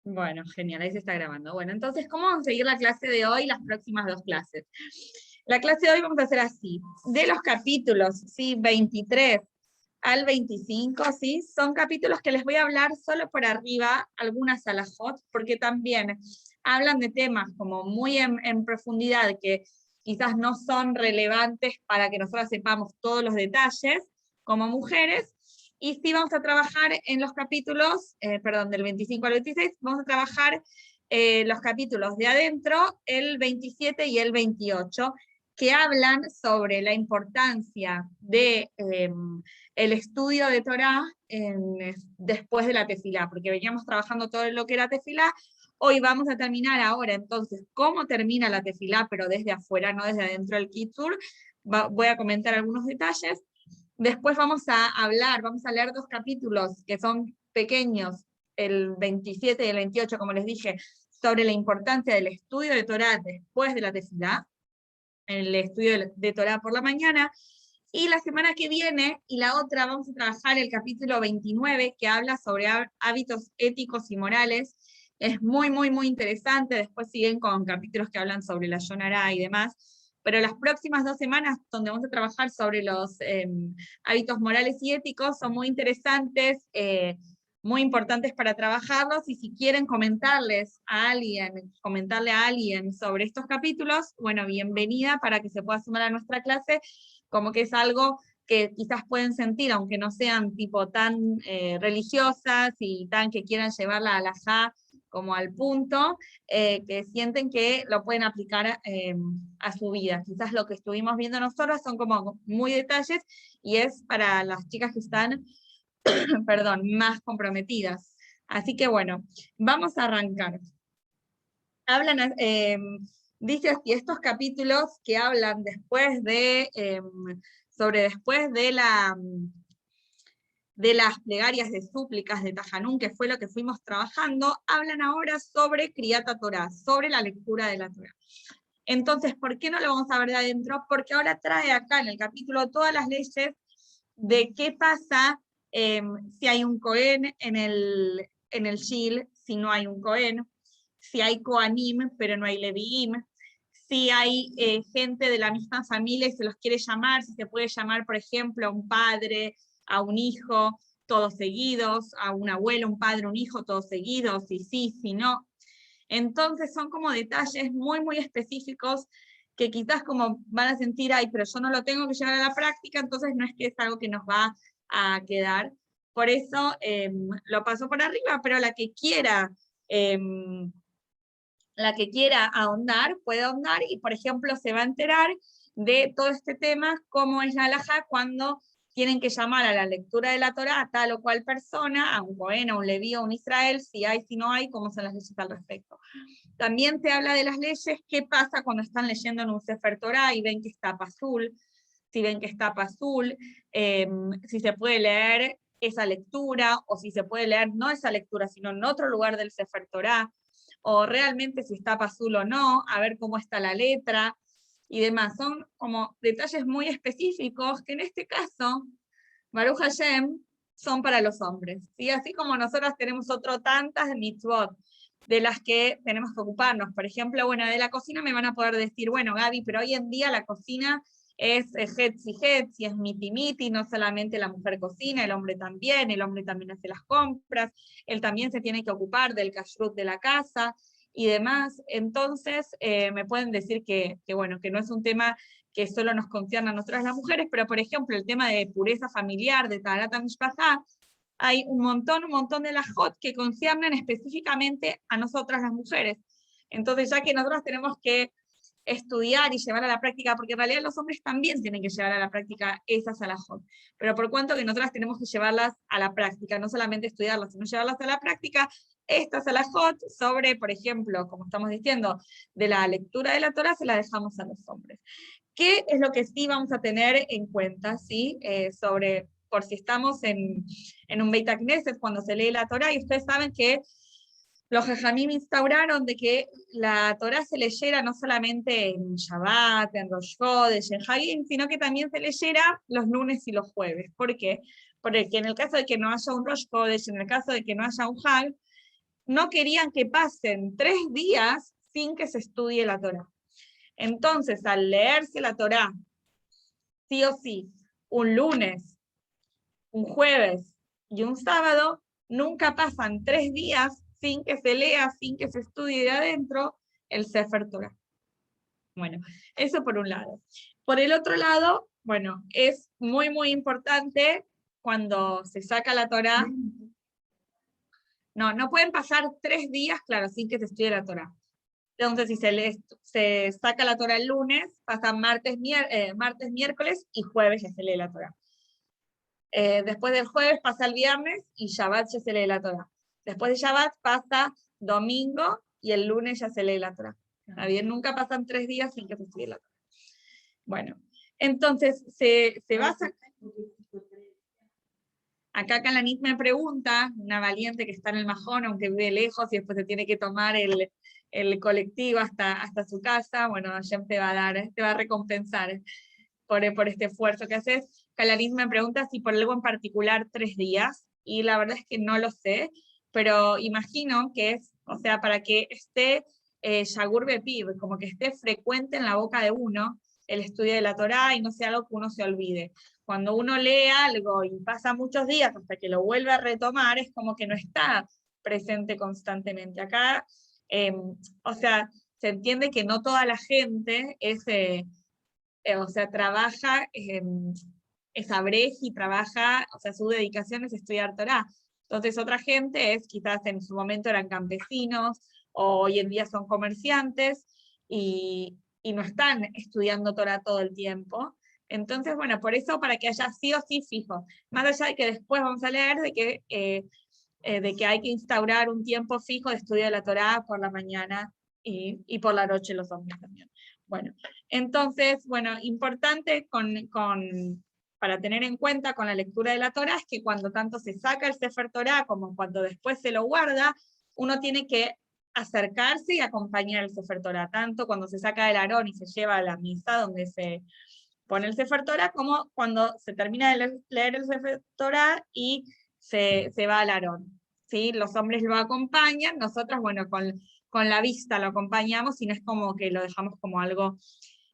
Bueno, genial, ahí se está grabando. Bueno, entonces, ¿cómo vamos a seguir la clase de hoy y las próximas dos clases? La clase de hoy vamos a hacer así. De los capítulos, ¿sí? 23 al 25, ¿sí? Son capítulos que les voy a hablar solo por arriba, algunas alajot, porque también hablan de temas como muy en profundidad, que quizás no son relevantes para que nosotros sepamos todos los detalles como mujeres, y sí vamos a trabajar en los capítulos, perdón, del 25 al 26, vamos a trabajar los capítulos de adentro, el 27 y el 28, que hablan sobre la importancia de el estudio de Torah después de la tefilá, porque veníamos trabajando todo lo que era tefilá. Hoy vamos a terminar ahora, entonces, cómo termina la tefilá, pero desde afuera, no desde adentro del Kitzur. Voy a comentar algunos detalles. Después vamos a hablar, vamos a leer dos capítulos que son pequeños, el 27 y el 28, como les dije, sobre la importancia del estudio de Torah después de la tefilá, el estudio de Torah por la mañana, y la semana que viene y la otra vamos a trabajar el capítulo 29, que habla sobre hábitos éticos y morales. Es muy, muy, muy interesante. Después siguen con capítulos que hablan sobre la Yonará y demás. Pero las próximas 2 semanas, donde vamos a trabajar sobre los hábitos morales y éticos, son muy interesantes, muy importantes para trabajarlos, y si quieren comentarle a alguien sobre estos capítulos, bueno, bienvenida para que se pueda sumar a nuestra clase, como que es algo que quizás pueden sentir, aunque no sean tipo tan religiosas y tan que quieran llevarla a la halajá como al punto, que sienten que lo pueden aplicar a su vida. Quizás lo que estuvimos viendo nosotros son como muy detalles, y es para las chicas que están perdón, más comprometidas. Así que bueno, vamos a arrancar. Hablan, dice así, estos capítulos que hablan después sobre después de las plegarias de súplicas de Tajanún, que fue lo que fuimos trabajando, hablan ahora sobre Kriyat Torah, sobre la lectura de la Torah. Entonces, ¿por qué no lo vamos a ver de adentro? Porque ahora trae acá en el capítulo todas las leyes de qué pasa si hay un Cohen en el Shil, si no hay un Cohen, si hay Kohanim, pero no hay Leviim, si hay gente de la misma familia y se los quiere llamar, si se puede llamar, por ejemplo, a un padre, a un hijo, todos seguidos, a un abuelo, un padre, un hijo, todos seguidos, si sí, si no. Entonces son como detalles muy, muy específicos que quizás como van a sentir, ay, pero yo no lo tengo que llevar a la práctica, entonces no es que es algo que nos va a quedar. Por eso lo paso por arriba, pero la que quiera ahondar, puede ahondar, y por ejemplo se va a enterar de todo este tema, cómo es la halajá cuando tienen que llamar a la lectura de la Torá a tal o cual persona, a un Cohen, a un Leví, a un Israel, si hay, si no hay, cómo son las leyes al respecto. También te habla de las leyes, qué pasa cuando están leyendo en un Sefer Torah y ven que está Pasul, si ven que está Pasul, si se puede leer esa lectura, o si se puede leer no esa lectura, sino en otro lugar del Sefer Torah, o realmente si está Pasul o no, a ver cómo está la letra, y demás. Son como detalles muy específicos que en este caso, Baruch Hashem, son para los hombres, ¿sí? Así como nosotras tenemos tantas mitzvot de las que tenemos que ocuparnos. Por ejemplo, bueno, de la cocina me van a poder decir, bueno, Gaby, pero hoy en día la cocina es hetzi, es miti, no solamente la mujer cocina, el hombre también hace las compras, él también se tiene que ocupar del kashrut de la casa y demás. Entonces, me pueden decir bueno, que no es un tema que solo nos concierne a nosotras las mujeres, pero por ejemplo, el tema de pureza familiar, de Taharat HaMishpachá, hay un montón de lajot que conciernen específicamente a nosotras las mujeres. Entonces, ya que nosotros tenemos que estudiar y llevar a la práctica, porque en realidad los hombres también tienen que llevar a la práctica esas alajot, pero por cuanto que nosotras tenemos que llevarlas a la práctica, no solamente estudiarlas, sino llevarlas a la práctica, estas alajot sobre, por ejemplo, como estamos diciendo, de la lectura de la Torah, se la dejamos a los hombres. ¿Qué es lo que sí vamos a tener en cuenta, ¿sí? Sobre, por si estamos en un Beit HaKnesset, cuando se lee la Torah, y ustedes saben que los Jajamim instauraron de que la Torah se leyera no solamente en Shabbat, en Rosh Chodesh, en Hagim, sino que también se leyera los lunes y los jueves. ¿Por qué? Porque en el caso de que no haya un Rosh Chodesh, en el caso de que no haya un Hag, no querían que pasen 3 días sin que se estudie la Torá. Entonces, al leerse la Torá, sí o sí, un lunes, un jueves y un sábado, nunca pasan 3 días sin que se lea, sin que se estudie de adentro el Sefer Torah. Bueno, eso por un lado. Por el otro lado, bueno, es muy, muy importante cuando se saca la Torá. No pueden pasar 3 días, claro, sin que se estudie la Torá. Entonces, si se saca la Torá el lunes, pasan martes, miércoles y jueves ya se lee la Torá. Después del jueves pasa el viernes y Shabbat ya se lee la Torá. Después de Shabbat pasa domingo y el lunes ya se lee la Torá. ¿Está bien? Nunca pasan 3 días sin que se estudie la Torá. Bueno, entonces se basa... Acá Calanit me pregunta, una valiente que está en el Majón, aunque vive lejos y después se tiene que tomar el colectivo hasta su casa, bueno, Hashem te va a recompensar por este esfuerzo que haces. Calanit me pregunta si por algo en particular 3 días, y la verdad es que no lo sé, pero imagino que es, o sea, para que esté Yagur Bepiv, como que esté frecuente en la boca de uno el estudio de la Torá y no sea algo que uno se olvide. Cuando uno lee algo y pasa muchos días hasta que lo vuelve a retomar, es como que no está presente constantemente. Acá, o sea, se entiende que no toda la gente es, o sea, trabaja, es abrej y trabaja, o sea, su dedicación es estudiar Torá. Entonces otra gente es, quizás en su momento eran campesinos, o hoy en día son comerciantes, y no están estudiando Torá todo el tiempo. Entonces, bueno, por eso, para que haya sí o sí fijo, más allá de que después vamos a leer de que hay que instaurar un tiempo fijo de estudio de la Torá por la mañana y por la noche los hombres también. Bueno, entonces, bueno, importante para tener en cuenta con la lectura de la Torá es que cuando tanto se saca el Sefer Torá como cuando después se lo guarda, uno tiene que acercarse y acompañar el Sefer Torá, tanto cuando se saca del Arón y se lleva a la misa donde se pone el Sefer Torá, como cuando se termina de leer el Sefer Torá y se va al Arón. ¿Sí? Los hombres lo acompañan, nosotros, bueno, con la vista lo acompañamos y no es como que lo dejamos como algo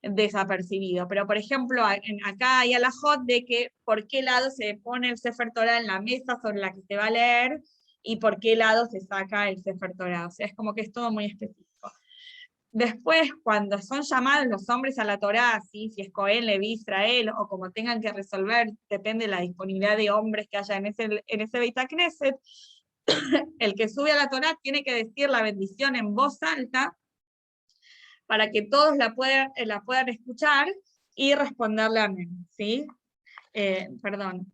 desapercibido. Pero, por ejemplo, acá hay alajot de que por qué lado se pone el Sefer Torá en la mesa sobre la que se va a leer y por qué lado se saca el Sefer Torá. O sea, es como que es todo muy específico. Después, cuando son llamados los hombres a la Torá, ¿sí? Si es Cohen, Leví, Israel, o como tengan que resolver, depende de la disponibilidad de hombres que haya en ese Beit HaKnesset, el que sube a la Torá tiene que decir la bendición en voz alta para que todos la puedan escuchar y responderle amén, ¿sí? Perdón.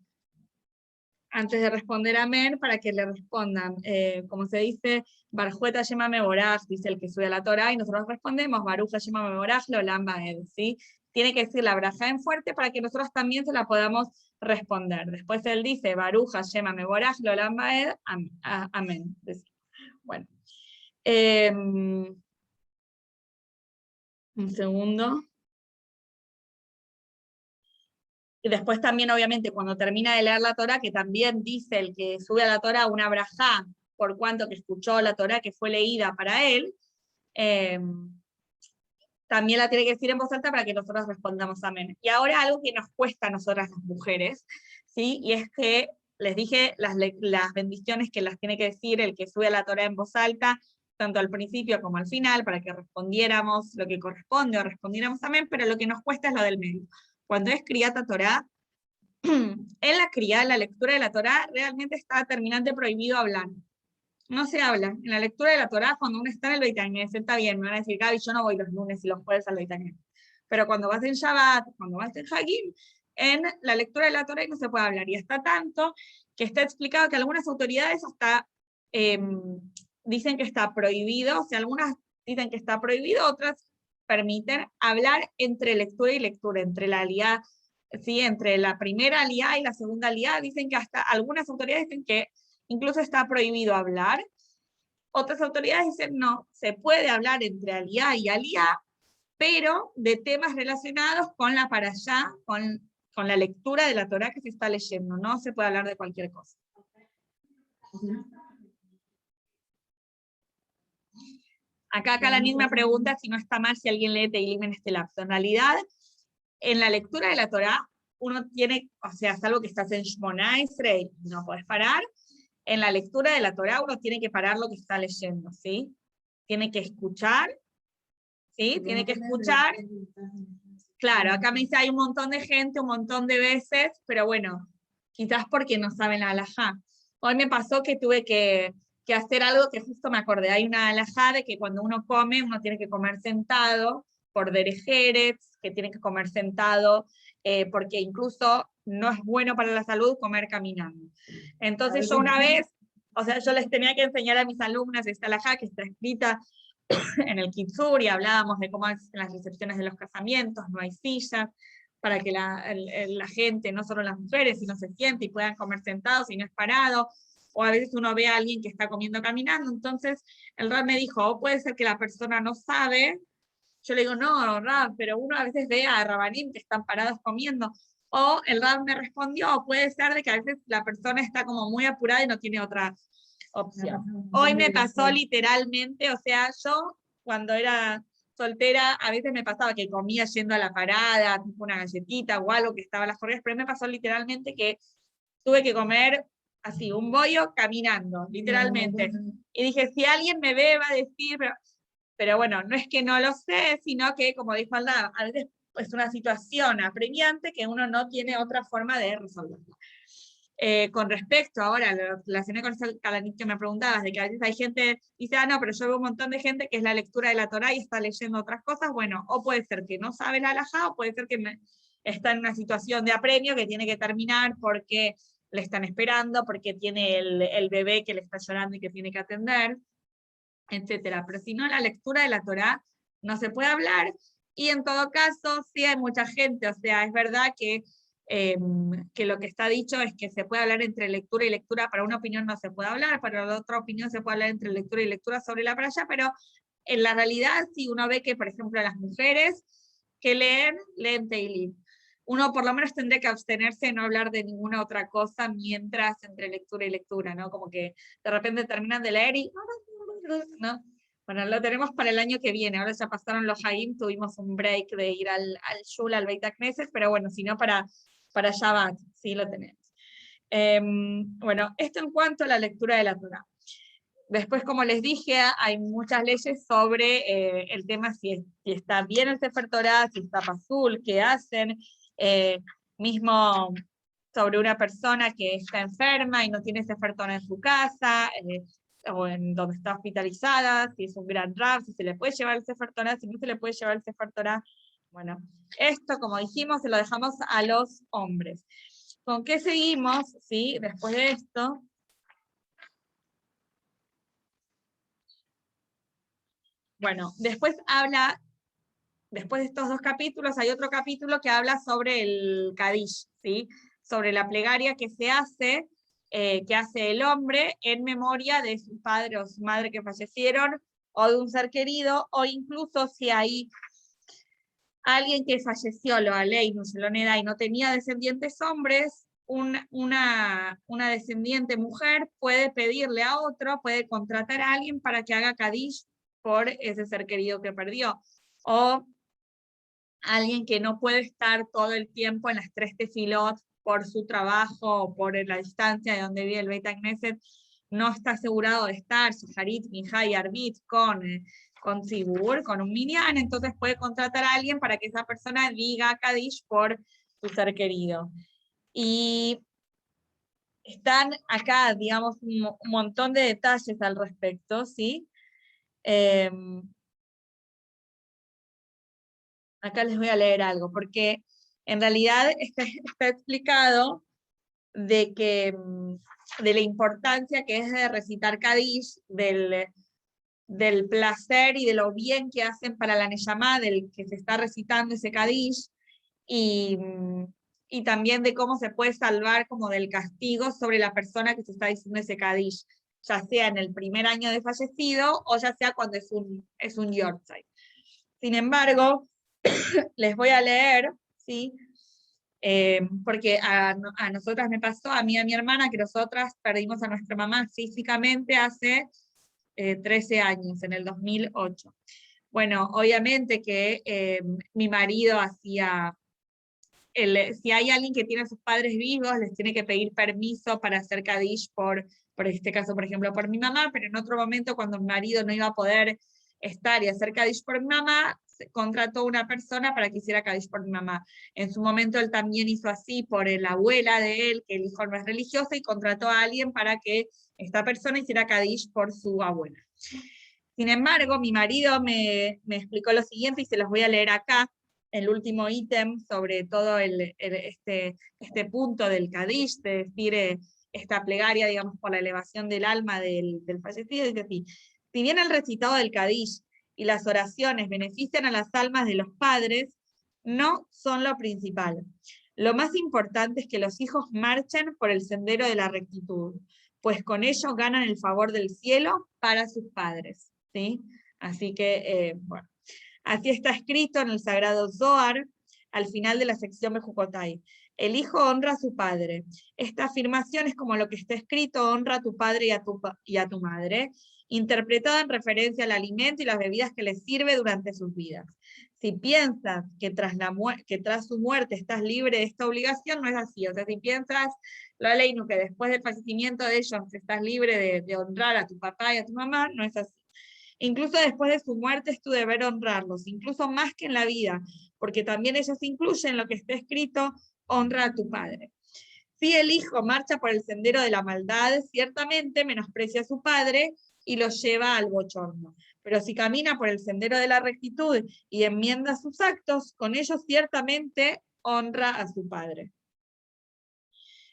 Antes de responder amén, para que le respondan, como se dice, Barjuet Hashem Meboraj, dice el que sube a la Torá, y nosotros respondemos, Baruch Hashem Meboraj, Leolam Baed, ¿sí? Tiene que decir la braja en fuerte para que nosotros también se la podamos responder. Después él dice, Baruch Hashem Meboraj, Leolam Baed, amén. Bueno. Un segundo. Y después también, obviamente, cuando termina de leer la Torá, que también dice el que sube a la Torá una brajá, por cuanto que escuchó la Torá que fue leída para él, también la tiene que decir en voz alta para que nosotros respondamos amén. Y ahora algo que nos cuesta a nosotras las mujeres, ¿sí? Y es que les dije las bendiciones que las tiene que decir el que sube a la Torá en voz alta, tanto al principio como al final, para que respondiéramos lo que corresponde o respondiéramos amén, pero lo que nos cuesta es lo del medio. Cuando es Kriyat Torá, en la Kriyá, en la lectura de la Torá, realmente está terminante prohibido hablar. No se habla. En la lectura de la Torá, cuando uno está en el Beit HaKnesset, está bien, me van a decir, Gaby, yo no voy los lunes y los jueves al Beit HaKnesset. Pero cuando vas en Shabbat, cuando vas en Hagim, en la lectura de la Torá no se puede hablar. Y hasta tanto que está explicado que algunas autoridades hasta dicen que está prohibido, o sea, algunas dicen que está prohibido, otras permiten hablar entre lectura y lectura, entre la aliyá, ¿sí? Entre la primera aliyá y la segunda aliyá, dicen que hasta algunas autoridades dicen que incluso está prohibido hablar. Otras autoridades dicen no, se puede hablar entre aliyá y aliyá, pero de temas relacionados con la parashá, con la lectura de la Torá que se está leyendo, no se puede hablar de cualquier cosa. Acá Kalanit me pregunta si no está mal si alguien lee Teilim en este lapso. En realidad, en la lectura de la Torá, uno tiene, o sea, salvo que estás en Shmona Esrei, no podés parar, en la lectura de la Torá uno tiene que parar lo que está leyendo, ¿sí? Tiene que escuchar, ¿sí? Tiene que escuchar. Claro, acá me dice hay un montón de gente, un montón de veces, pero bueno, quizás porque no saben la halajá. Hoy me pasó que tuve que hacer algo que justo me acordé. Hay una halajá de que cuando uno come, uno tiene que comer sentado, por derejeres, que tiene que comer sentado, porque incluso no es bueno para la salud comer caminando. Entonces yo una vez, o sea, yo les tenía que enseñar a mis alumnas esta halajá que está escrita en el Kitsur, y hablábamos de cómo es en las recepciones de los casamientos, no hay sillas, para que la gente, no solo las mujeres, sino se siente y puedan comer sentados y no es parado, o a veces uno ve a alguien que está comiendo caminando. Entonces el Rab me dijo, o puede ser que la persona no sabe. Yo le digo, no, Rab, pero uno a veces ve a Rabanim que están parados comiendo. O el Rab me respondió, puede ser de que a veces la persona está como muy apurada y no tiene otra opción. Hoy me pasó literalmente, o sea, yo cuando era soltera, a veces me pasaba que comía yendo a la parada, tipo una galletita o algo que estaba a las corridas, pero me pasó literalmente que tuve que comer así, un bollo caminando, literalmente. Y dije, si alguien me ve, va a decir, pero bueno, no es que no lo sé, sino que, como dijo Alda, a veces es una situación apremiante que uno no tiene otra forma de resolverla. Con respecto ahora, lo relacioné con ese Kalanit que me preguntabas, de que a veces hay gente que dice, ah, no, pero yo veo un montón de gente que es la lectura de la Torá y está leyendo otras cosas. Bueno, o puede ser que no sabe la halajá, o puede ser que está en una situación de apremio que tiene que terminar porque le están esperando, porque tiene el bebé que le está llorando y que tiene que atender, etcétera. Pero si no, la lectura de la Torá no se puede hablar, y en todo caso, sí hay mucha gente, o sea, es verdad que lo que está dicho es que se puede hablar entre lectura y lectura. Para una opinión no se puede hablar, para la otra opinión se puede hablar entre lectura y lectura sobre la playa, pero en la realidad, si uno ve que, por ejemplo, las mujeres que leen Teilim, uno por lo menos tendría que abstenerse de no hablar de ninguna otra cosa mientras entre lectura y lectura, ¿no? Como que de repente terminan de leer y ¿no? Bueno, lo tenemos para el año que viene. Ahora ya pasaron los Haim, tuvimos un break de ir al Shul, al Beit HaKnesset, pero bueno, si no para Shabbat, sí lo tenemos. Bueno, esto en cuanto a la lectura de la Torá. Después, como les dije, hay muchas leyes sobre el tema si está bien el Sefer Torá, si está pasul, qué hacen, mismo sobre una persona que está enferma y no tiene Sefer Torá en su casa, o en donde está hospitalizada, si es un gran rab, si se le puede llevar el Sefer Torá, si no se le puede llevar el Sefer Torá. Bueno, esto, como dijimos, se lo dejamos a los hombres. ¿Con qué seguimos? ¿Sí? Después de esto. Bueno, después después de estos dos capítulos, hay otro capítulo que habla sobre el Kadish, ¿sí? Sobre la plegaria que se hace, que hace el hombre en memoria de su padre o su madre que fallecieron, o de un ser querido, o incluso si hay alguien que falleció, lo Aleinu, y no tenía descendientes hombres, una descendiente mujer puede pedirle a otro, puede contratar a alguien para que haga Kadish por ese ser querido que perdió. O alguien que no puede estar todo el tiempo en las 3 tefilot por su trabajo o por la distancia de donde vive el Beit HaKnesset, no está asegurado de estar, Shaharit, Minha y Arbit, con Tzibur, con un minyan, entonces puede contratar a alguien para que esa persona diga Kadish por su ser querido. Y están acá, digamos, un montón de detalles al respecto, ¿sí? Acá les voy a leer algo, porque en realidad está explicado de la importancia que es de recitar Kadish, del placer y de lo bien que hacen para la Neyamá, del que se está recitando ese Kadish, y también de cómo se puede salvar como del castigo sobre la persona que se está diciendo ese Kadish, ya sea en el primer año de fallecido o ya sea cuando es un Yortzeit. Sin embargo, les voy a leer, ¿sí? Porque a nosotras me pasó, a mí y a mi hermana, que nosotras perdimos a nuestra mamá físicamente hace 13 años, en el 2008. Bueno, obviamente que mi marido hacía, si hay alguien que tiene a sus padres vivos, les tiene que pedir permiso para hacer Kadish por este caso, por ejemplo, por mi mamá, pero en otro momento cuando mi marido no iba a poder estar y hacer Kadish por mi mamá, contrató una persona para que hiciera Kadish por mi mamá. En su momento él también hizo así por la abuela de él, que el hijo no es religioso, y contrató a alguien para que esta persona hiciera Kadish por su abuela. Sin embargo, mi marido me explicó lo siguiente, y se los voy a leer acá, el último ítem sobre todo este punto del Kadish, de decir esta plegaria, digamos, por la elevación del alma del fallecido. Dice así: si bien el recitado del Kadish y las oraciones benefician a las almas de los padres, no son lo principal. Lo más importante es que los hijos marchen por el sendero de la rectitud, pues con ello ganan el favor del cielo para sus padres. ¿Sí? Así que, bueno, así está escrito en el Sagrado Zohar, al final de la sección Mejucotai. El hijo honra a su padre. Esta afirmación es como lo que está escrito: honra a tu padre y a tu madre, interpretada en referencia al alimento y las bebidas que les sirve durante sus vidas. Si piensas que tras su muerte estás libre de esta obligación, no es así. O sea, si piensas, la ley, que después del fallecimiento de ellos estás libre de honrar a tu papá y a tu mamá, no es así. Incluso después de su muerte es tu deber honrarlos, incluso más que en la vida, porque también ellos incluyen lo que está escrito: honra a tu padre. Si el hijo marcha por el sendero de la maldad, ciertamente menosprecia a su padre y lo lleva al bochorno. Pero si camina por el sendero de la rectitud y enmienda sus actos, con ello ciertamente honra a su padre.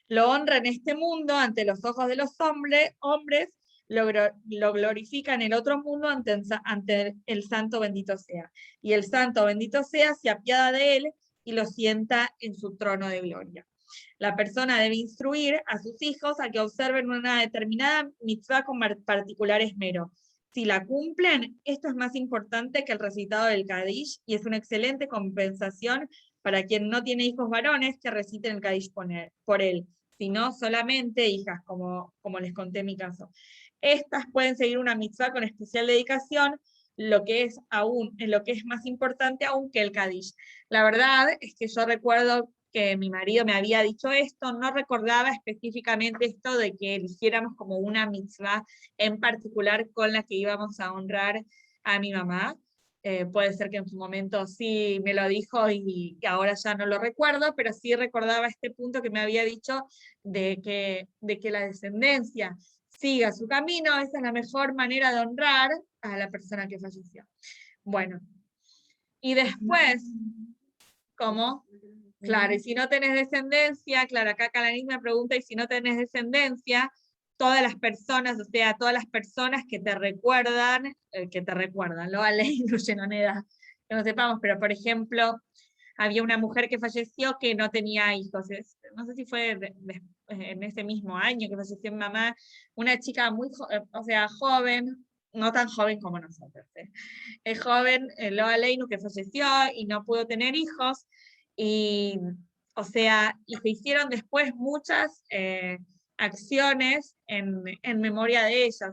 Lo honra en este mundo ante los ojos de los hombres, lo glorifica en el otro mundo ante el santo bendito sea. Y el santo bendito sea se apiada de él y lo sienta en su trono de gloria. La persona debe instruir a sus hijos a que observen una determinada mitzvah con particular esmero. Si la cumplen, esto es más importante que el recitado del Kadish, y es una excelente compensación para quien no tiene hijos varones que reciten el Kadish por él, sino solamente hijas, como les conté en mi caso. Estas pueden seguir una mitzvah con especial dedicación, lo que es más importante aún que el Kadish. La verdad es que yo recuerdo que mi marido me había dicho esto, no recordaba específicamente esto de que eligiéramos como una mitzvah en particular con la que íbamos a honrar a mi mamá. Puede ser que en su momento sí me lo dijo y ahora ya no lo recuerdo, pero sí recordaba este punto que me había dicho de que la descendencia siga su camino. Esa es la mejor manera de honrar a la persona que falleció. Bueno, y después, ¿cómo? Claro, y si no tenés descendencia, claro, acá Calanis me pregunta, y si no tenés descendencia, todas las personas, o sea, todas las personas que te recuerdan, lo vale, incluye edad, que no sepamos, pero por ejemplo, había una mujer que falleció que no tenía hijos, no sé si fue en ese mismo año que falleció mi mamá, una chica muy, joven, no tan joven como nosotros, es joven, Loa Leinu, que falleció y no pudo tener hijos, y, y se hicieron después muchas acciones en memoria de ella,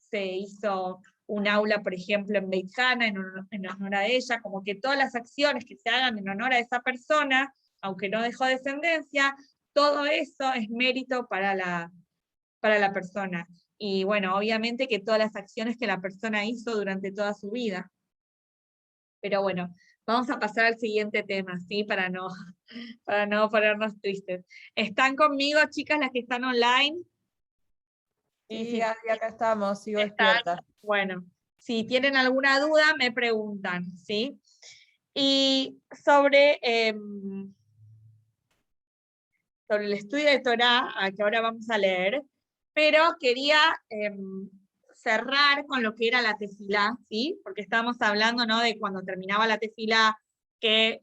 se hizo un aula, por ejemplo, en Beit Hana, en honor a ella, como que todas las acciones que se hagan en honor a esa persona, aunque no dejó descendencia, todo eso es mérito para la persona. Y bueno, obviamente que todas las acciones que la persona hizo durante toda su vida. Pero bueno, vamos a pasar al siguiente tema, ¿sí? Para no ponernos tristes. ¿Están conmigo, chicas, las que están online? Sí, acá estamos, sigo despierta. Bueno, si tienen alguna duda, me preguntan, ¿sí? Y sobre el estudio de Torá, que ahora vamos a leer, pero quería cerrar con lo que era la tefilá, ¿sí? Porque estábamos hablando, ¿no?, de cuando terminaba la tefilá, que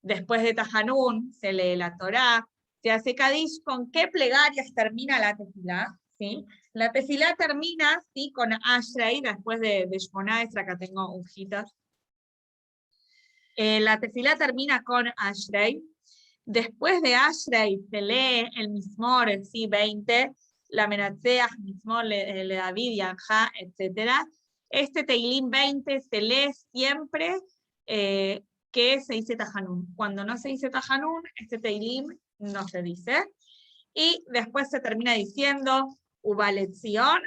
después de Tajanún se lee la Torá, se hace Kadish. ¿Con qué plegarias termina la tefilá? ¿Sí? La tefilá termina, ¿sí?, con Ashrei, después de Shmona Esra, acá tengo hojitas. La tefilá termina con Ashrei. Después de Ashrei se lee el Mismor, ¿sí?, 20, la Menatzeach, Mismor, le David, Yanja, etc. Este Teilim 20 se lee siempre que se dice Tajanún. Cuando no se dice Tajanún, este Teilim no se dice. Y después se termina diciendo Ubaletzion.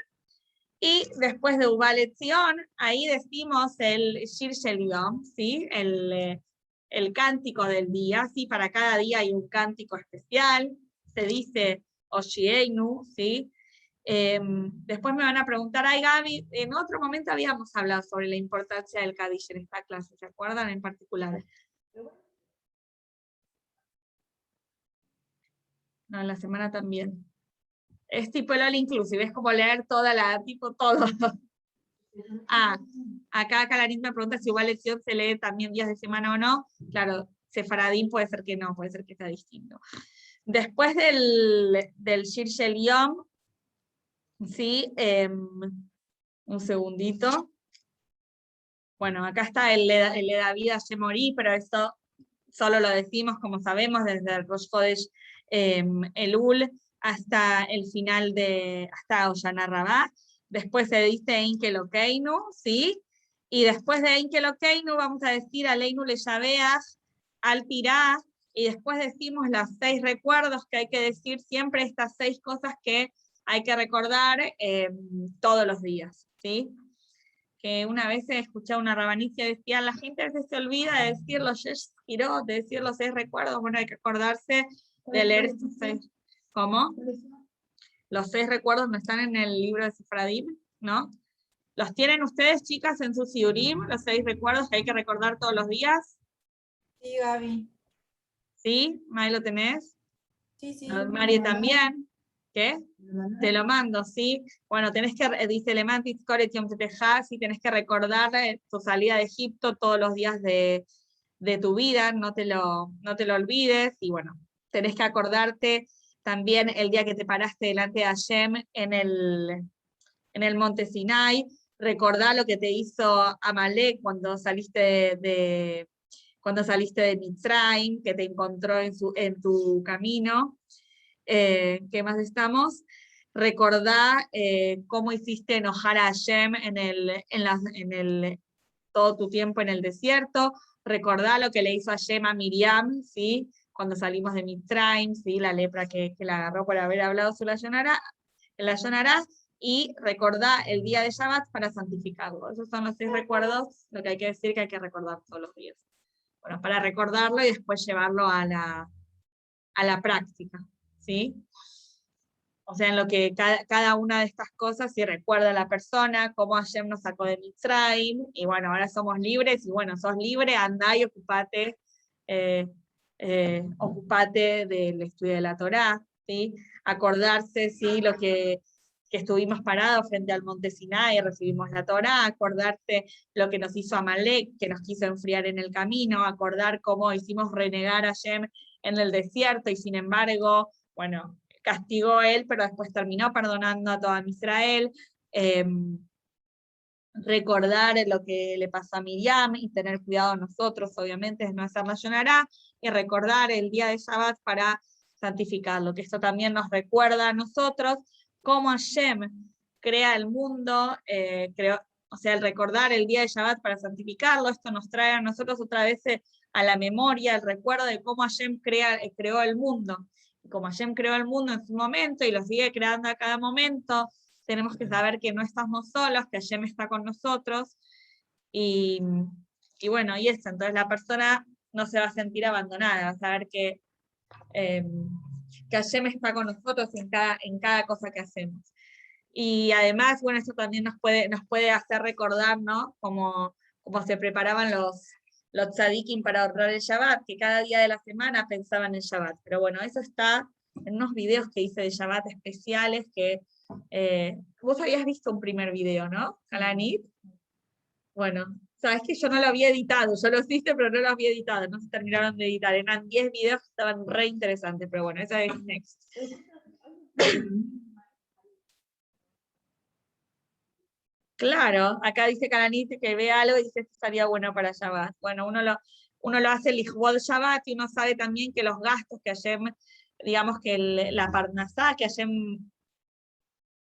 Y después de Ubaletzion, ahí decimos el Shir Shel Yom, ¿sí? El cántico del día, ¿sí? Para cada día hay un cántico especial. Se dice Oshieinu, ¿sí? Después me van a preguntar, ay Gaby, en otro momento habíamos hablado sobre la importancia del Kadish en esta clase, ¿se acuerdan en particular? No, en la semana también. Es tipo el all inclusive, es como leer toda la, tipo todo. Acá Calarín me pregunta si igual lección se lee también días de semana o no. Claro, Sefaradín puede ser que no, puede ser que sea distinto. Después del Shir Shel Yom, ¿sí? Un segundito. Bueno, acá está el de David Hashemorí, pero esto solo lo decimos, como sabemos, desde el Rosh Chodesh Elul hasta el final hasta Hoshana Rabbah. Después se dice Enkelokeinu, ¿sí? Y después de Enkelokeinu vamos a decir Aleinu le Yabeach, al Pirá, y después decimos los 6 recuerdos que hay que decir siempre, estas 6 cosas que hay que recordar todos los días, ¿sí? Que una vez escuché a una rabanicia decía, la gente a veces se olvida de decir los Yesh Girot, de decir los 6 recuerdos, bueno, hay que acordarse de leer estos 6. ¿Cómo? Los 6 recuerdos no están en el libro de Sefaradim, ¿no? ¿Los tienen ustedes, chicas, en su Siurim, los 6 recuerdos que hay que recordar todos los días? Sí, Gaby. ¿Sí? ¿May lo tenés? Sí. María también. ¿Qué? Te lo mando, ¿sí? Bueno, tenés que, dice Lemantis Coretium Tetejas, y tenés que recordar tu salida de Egipto todos los días de tu vida, no te lo olvides, y bueno, tenés que acordarte también el día que te paraste delante de Hashem en el monte Sinai, recordar lo que te hizo Amalek cuando saliste de Mitzrayim, que te encontró en tu camino. ¿Qué más estamos? Recordá cómo hiciste enojar a Hashem todo tu tiempo en el desierto. Recordá lo que le hizo Hashem a Miriam, ¿sí? Cuando salimos de Mitzrayim, ¿sí? La lepra que la agarró por haber hablado su la Yonará, y recordá el día de Shabbat para santificarlo. Esos son los 6 recuerdos, lo que hay que decir que hay que recordar todos los días. Bueno, para recordarlo y después llevarlo a la práctica, ¿sí? O sea, en lo que cada una de estas cosas, si recuerda a la persona, cómo Hashem nos sacó de Mitzrayim, y bueno, ahora somos libres, y bueno, sos libre, andá y ocupate del estudio de la Torá, ¿sí? Acordarse, ¿sí? Lo que estuvimos parados frente al monte Sinai y recibimos la Torá, acordarte lo que nos hizo Amalek, que nos quiso enfriar en el camino, acordar cómo hicimos renegar a Hashem en el desierto, y sin embargo, bueno, castigó a él, pero después terminó perdonando a toda Israel. Recordar lo que le pasó a Miriam y tener cuidado nosotros, obviamente, de no hacer la Yonará, y recordar el día de Shabbat para santificarlo, que esto también nos recuerda a nosotros cómo Hashem crea el mundo, o sea, el recordar el día de Shabbat para santificarlo, esto nos trae a nosotros otra vez a la memoria, el recuerdo de cómo Hashem creó el mundo. Y como Hashem creó el mundo en su momento y lo sigue creando a cada momento, tenemos que saber que no estamos solos, que Hashem está con nosotros, y bueno, y eso, entonces la persona no se va a sentir abandonada, va a saber que Hashem está con nosotros en cada cosa que hacemos. Y además, bueno, esto también nos puede hacer recordar, ¿no? Como se preparaban los tzadikim para honrar el Shabbat, que cada día de la semana pensaban en Shabbat. Pero bueno, eso está en unos videos que hice de Shabbat especiales que vos habías visto un primer video, ¿no, Kalanit? Bueno, sabes que yo no lo había editado, yo los hice, pero no los había editado, no se terminaron de editar, eran 10 videos que estaban re interesantes, pero bueno, esa es next. Claro, acá dice Kalanit que ve algo y dice que estaría bueno para Shabbat. Bueno, uno lo hace el Lijbod Shabbat, y uno sabe también que los gastos que Hashem, digamos que la Parnasá, que Hashem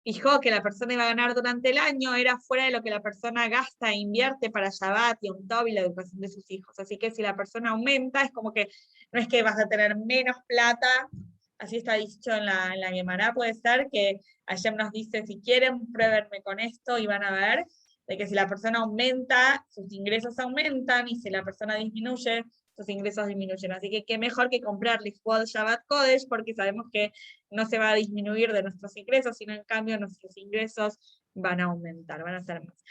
fijó que la persona iba a ganar durante el año era fuera de lo que la persona gasta e invierte para Shabbat, Yom Tov y la educación de sus hijos. Así que si la persona aumenta, es como que no es que vas a tener menos plata, así está dicho en la Gemara, puede ser que Hashem nos dice, si quieren, pruébenme con esto y van a ver de que si la persona aumenta, sus ingresos aumentan, y si la persona disminuye, sus ingresos disminuyen. Así que qué mejor que comprar Lichvod Shabbat Kodesh, porque sabemos que no se va a disminuir de nuestros ingresos, sino en cambio nuestros ingresos van a aumentar, van a ser más.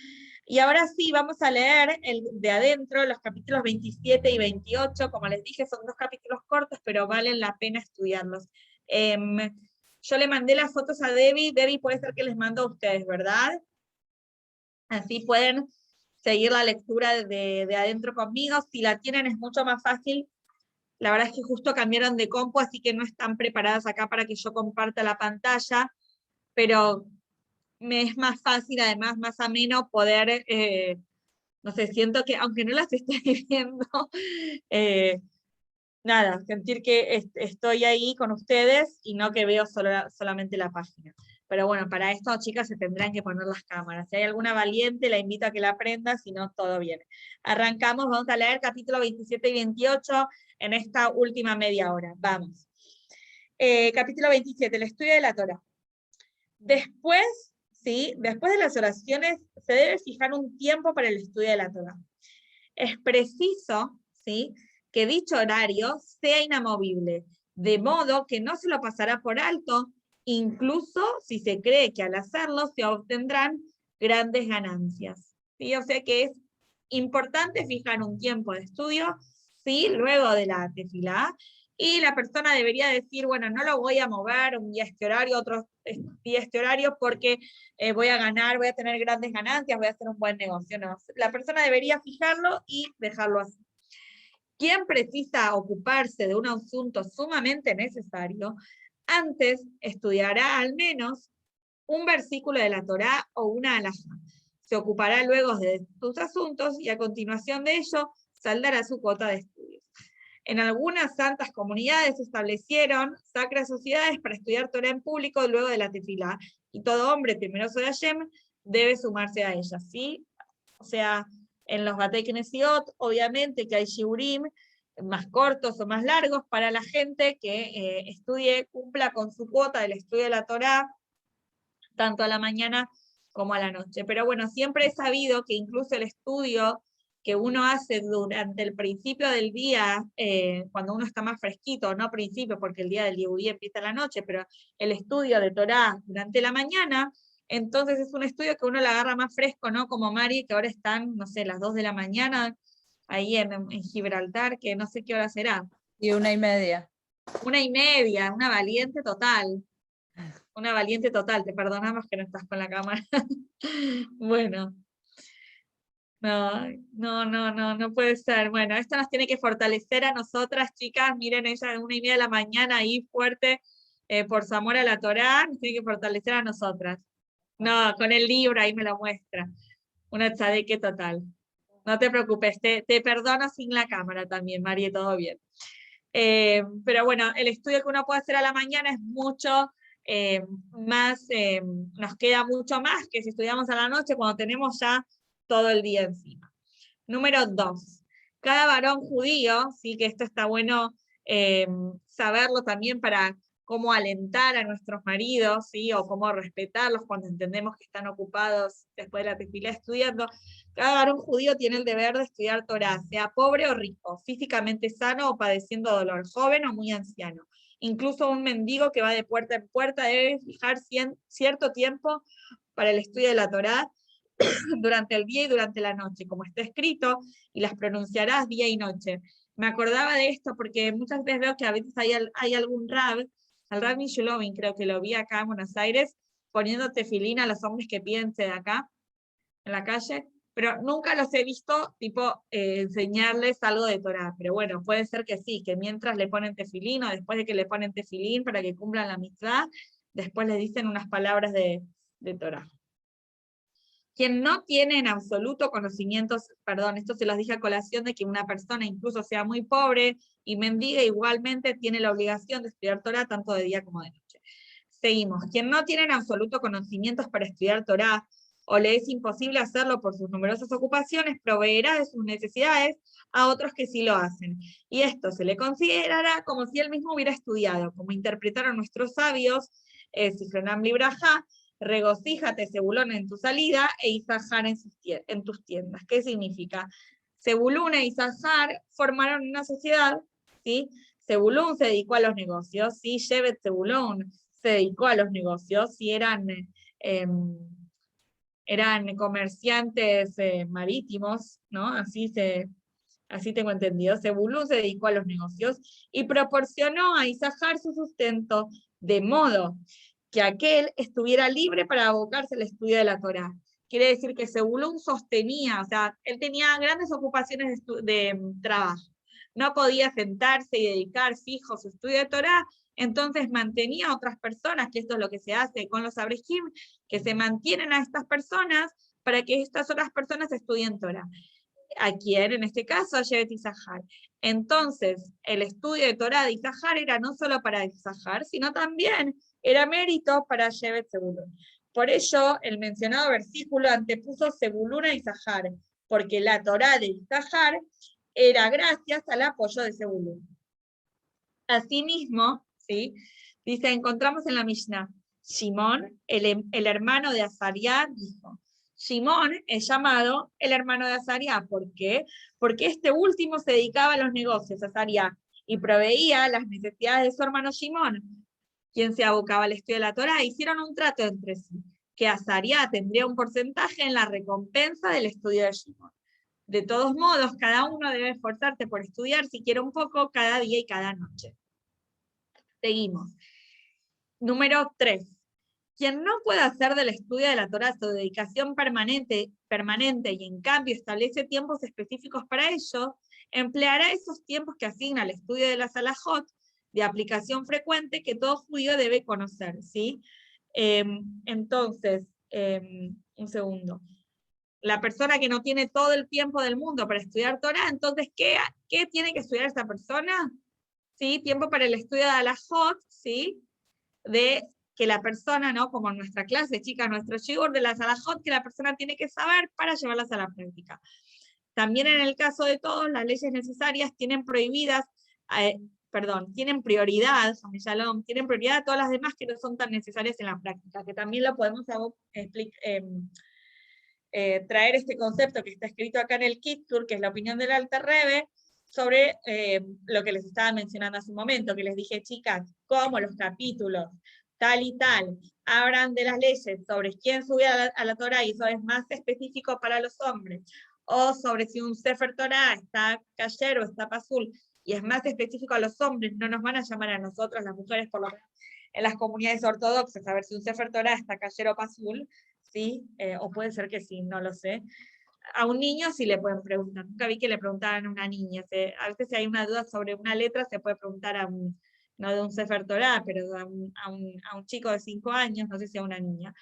Y ahora sí, vamos a leer el de adentro, los capítulos 27 y 28, como les dije, son 2 capítulos cortos, pero valen la pena estudiarlos. Yo le mandé las fotos a Debbie puede ser que les mando a ustedes, ¿verdad? Así pueden seguir la lectura de adentro conmigo. Si la tienen es mucho más fácil. La verdad es que justo cambiaron de compu, así que no están preparadas acá para que yo comparta la pantalla, pero me es más fácil, además más ameno poder, no sé, siento que aunque no las esté viendo, nada, sentir que estoy ahí con ustedes y no que veo solamente la página. Pero bueno, para esto, chicas, se tendrán que poner las cámaras. Si hay alguna valiente, la invito a que la aprenda, si no, todo bien. Arrancamos, vamos a leer capítulo 27 y 28 en esta última media hora. Vamos. Capítulo 27, el estudio de la Torá. Después, ¿sí? Después de las oraciones, se debe fijar un tiempo para el estudio de la Torá. Es preciso, ¿sí?, que dicho horario sea inamovible, de modo que no se lo pasará por alto, incluso si se cree que al hacerlo se obtendrán grandes ganancias. ¿Sí? O sea que es importante fijar un tiempo de estudio, ¿sí?, luego de la tefilá, y la persona debería decir, bueno, no lo voy a mover un día este horario, otro día este horario, porque voy a ganar, voy a tener grandes ganancias, voy a hacer un buen negocio. No, la persona debería fijarlo y dejarlo así. Quien precisa ocuparse de un asunto sumamente necesario, antes estudiará al menos un versículo de la Torá o una halajá. Se ocupará luego de sus asuntos y a continuación de ello saldará su cuota de estudios. En algunas santas comunidades se establecieron sacras sociedades para estudiar Torá en público luego de la tefilá, y todo hombre temeroso de Hashem debe sumarse a ellas, ¿sí? O sea, en los Batei Knesiot, obviamente que hay shiurim más cortos o más largos para la gente que estudie, cumpla con su cuota del estudio de la Torá, tanto a la mañana como a la noche. Pero bueno, siempre he sabido que incluso el estudio que uno hace durante el principio del día, cuando uno está más fresquito, no principio porque el día del Yehudí empieza a la noche, pero el estudio de Torá durante la mañana, entonces es un estudio que uno lo agarra más fresco, ¿no? Como Mari, que ahora están, no sé, las 2 de la mañana, ahí en Gibraltar, que no sé qué hora será. Y 1:30. 1:30, una valiente total. Una valiente total, te perdonamos que no estás con la cámara. Bueno. No puede ser. Bueno, esto nos tiene que fortalecer a nosotras, chicas. Miren, ella a 1:30 de la mañana ahí fuerte por su amor a la Torá, nos tiene que fortalecer a nosotras. No, con el libro ahí me lo muestra. Una tzadeque total. No te preocupes, te perdono sin la cámara también, María, todo bien. Pero bueno, el estudio que uno puede hacer a la mañana es mucho más, nos queda mucho más que si estudiamos a la noche cuando tenemos ya todo el día encima. Número 2. Cada varón judío, sí, que esto está bueno saberlo también para cómo alentar a nuestros maridos, ¿sí?, o cómo respetarlos cuando entendemos que están ocupados después de la tefilá estudiando. Cada varón judío tiene el deber de estudiar Torá, sea pobre o rico, físicamente sano o padeciendo dolor, joven o muy anciano. Incluso un mendigo que va de puerta en puerta debe fijar cierto tiempo para el estudio de la Torá durante el día y durante la noche, como está escrito, y las pronunciarás día y noche. Me acordaba de esto porque muchas veces veo que a veces hay algún rab, al Rab Mishulovin, creo que lo vi acá en Buenos Aires, poniendo tefilín a los hombres que piden acá, en la calle, pero nunca los he visto, tipo, enseñarles algo de Torá. Pero bueno, puede ser que sí, que mientras le ponen tefilín, o después de que le ponen tefilín para que cumplan la mitzvah, después les dicen unas palabras de Torá. Quien no tiene en absoluto conocimientos, perdón, esto se los dije a colación de que una persona incluso sea muy pobre y mendiga, igualmente tiene la obligación de estudiar Torá tanto de día como de noche. Seguimos. Quien no tiene en absoluto conocimientos para estudiar Torá, o le es imposible hacerlo por sus numerosas ocupaciones, proveerá de sus necesidades a otros que sí lo hacen. Y esto se le considerará como si él mismo hubiera estudiado, como interpretaron nuestros sabios, Sifronam Libraja, regocíjate, Zebulón, en tu salida, e Isahar en tus tiendas. ¿Qué significa? Zebulún e Isahar formaron una sociedad, ¿sí? Zebulún se dedicó a los negocios, ¿sí? Shevet Zebulún se dedicó a los negocios, ¿sí? Eran comerciantes marítimos, ¿no? Así tengo entendido. Zebulún se dedicó a los negocios y proporcionó a Isahar su sustento, de modo que aquel estuviera libre para abocarse al estudio de la Torá. Quiere decir que Zebulún sostenía, o sea, él tenía grandes ocupaciones de trabajo. No podía sentarse y dedicar fijo a su estudio de Torá, entonces mantenía a otras personas, que esto es lo que se hace con los abrejim, que se mantienen a estas personas para que estas otras personas estudien Torá. ¿A quién? En este caso, a Shevet Isahar. Entonces, el estudio de Torá de Isahar era no solo para Isahar, sino también era mérito para Shevet Zebulún. Por ello, el mencionado versículo antepuso Zebulún a Isahar, porque la Torá de Isahar era gracias al apoyo de Zebulún. Asimismo, ¿sí? Dice, encontramos en la Mishnah, Shimón, el hermano de Azariá, dijo, Shimón es llamado el hermano de Azariá. ¿Por qué? Porque este último se dedicaba a los negocios, Azariá, y proveía las necesidades de su hermano Shimón, quien se abocaba al estudio de la Torá. Hicieron un trato entre sí, que Azariá tendría un porcentaje en la recompensa del estudio de Shimón. De todos modos, cada uno debe esforzarse por estudiar, si quiere un poco, cada día y cada noche. Seguimos. Número 3. Quien no puede hacer del estudio de la Torá su dedicación permanente y en cambio establece tiempos específicos para ello, empleará esos tiempos que asigna al estudio de la Salahot, de aplicación frecuente que todo judío debe conocer, ¿sí? Entonces, un segundo. La persona que no tiene todo el tiempo del mundo para estudiar Torá, entonces, ¿qué tiene que estudiar esa persona? ¿Sí? Tiempo para el estudio de Alajot, ¿sí? De que la persona, ¿no? Como en nuestra clase, chicas, nuestro shiur de las Alajot, que la persona tiene que saber para llevarlas a la práctica. También en el caso de todos, las leyes necesarias tienen prohibidas, tienen prioridad, tienen prioridad a todas las demás que no son tan necesarias en la práctica, que también lo podemos traer este concepto que está escrito acá en el Kitzur, que es la opinión del Alter Rebbe, sobre lo que les estaba mencionando hace un momento, que les dije, chicas, cómo los capítulos tal y tal hablan de las leyes sobre quién sube a la Torá, y eso es más específico para los hombres, o sobre si un Sefer Torá está kasher o está pasul, y es más específico a los hombres, no nos van a llamar a nosotras, las mujeres, por lo menos en las comunidades ortodoxas, a ver si un Sefer Torá está kasher o pasul, ¿sí? O puede ser que sí, no lo sé. A un niño sí le pueden preguntar, nunca vi que le preguntaran a una niña, a veces si hay una duda sobre una letra se puede preguntar no de un Sefer Torá, pero a un chico de 5 años, no sé si a una niña.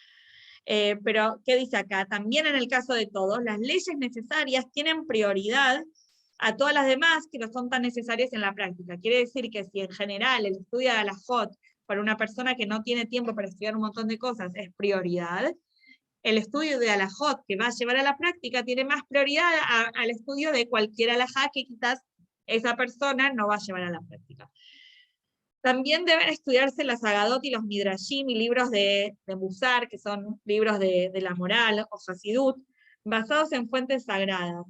Pero, ¿qué dice acá? También en el caso de todos, las leyes necesarias tienen prioridad a todas las demás que no son tan necesarias en la práctica. Quiere decir que si en general el estudio de la Jot para una persona que no tiene tiempo para estudiar un montón de cosas es prioridad, el estudio de alajot que va a llevar a la práctica tiene más prioridad al estudio de cualquier alajá que quizás esa persona no va a llevar a la práctica. También deben estudiarse las Agadot y los Midrashim y libros de Musar, que son libros de la moral o Hasidut, basados en fuentes sagradas.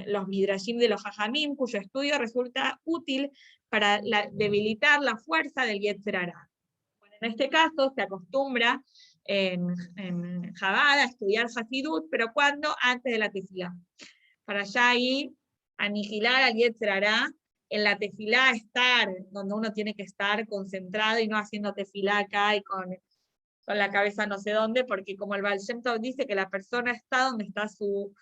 Los Midrashim de los Jajamim, cuyo estudio resulta útil para debilitar la fuerza del Yetzer Hara. Bueno, en este caso se acostumbra en Chabad a estudiar Hasidut, pero ¿cuándo? Antes de la tefilá. Para ya ir a aniquilar al Yetzer Hara, en la tefilá estar donde uno tiene que estar concentrado y no haciendo tefilá acá y con la cabeza no sé dónde, porque como el Baal Shem Tov dice que la persona está donde está su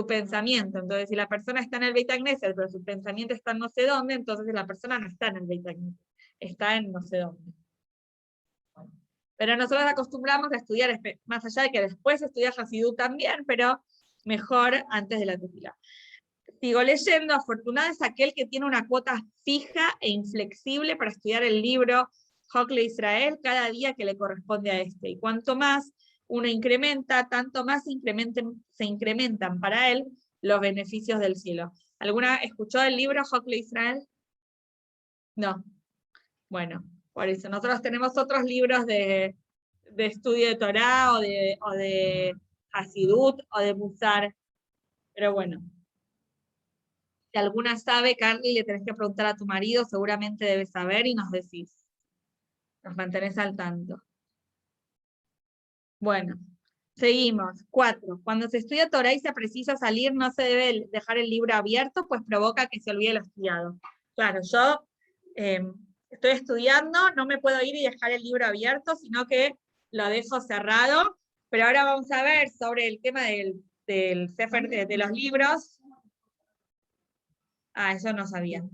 pensamiento. Entonces, si la persona está en el Beit HaKnesset, pero su pensamiento está en no sé dónde, entonces la persona no está en el Beit HaKnesset, está en no sé dónde. Pero nosotros acostumbramos a estudiar, más allá de que después estudiar Hasidut también, pero mejor antes de la tefilá. Sigo leyendo, afortunado es aquel que tiene una cuota fija e inflexible para estudiar el libro Hokle Israel, cada día que le corresponde a este. Y cuanto más uno incrementa, tanto más se incrementan para él los beneficios del cielo. ¿Alguna escuchó el libro Hokle Israel? No. Bueno, por eso. Nosotros tenemos otros libros de estudio de Torá, o de Hasidut, o de Musar. Pero bueno. Si alguna sabe, Carly, le tenés que preguntar a tu marido, seguramente debe saber, y nos decís. Nos mantenés al tanto. Bueno, seguimos. 4. Cuando se estudia Torá y se precisa salir, no se debe dejar el libro abierto, pues provoca que se olvide lo estudiado. Claro, yo estoy estudiando, no me puedo ir y dejar el libro abierto, sino que lo dejo cerrado. Pero ahora vamos a ver sobre el tema del Sefer de los libros. Ah, eso no sabía.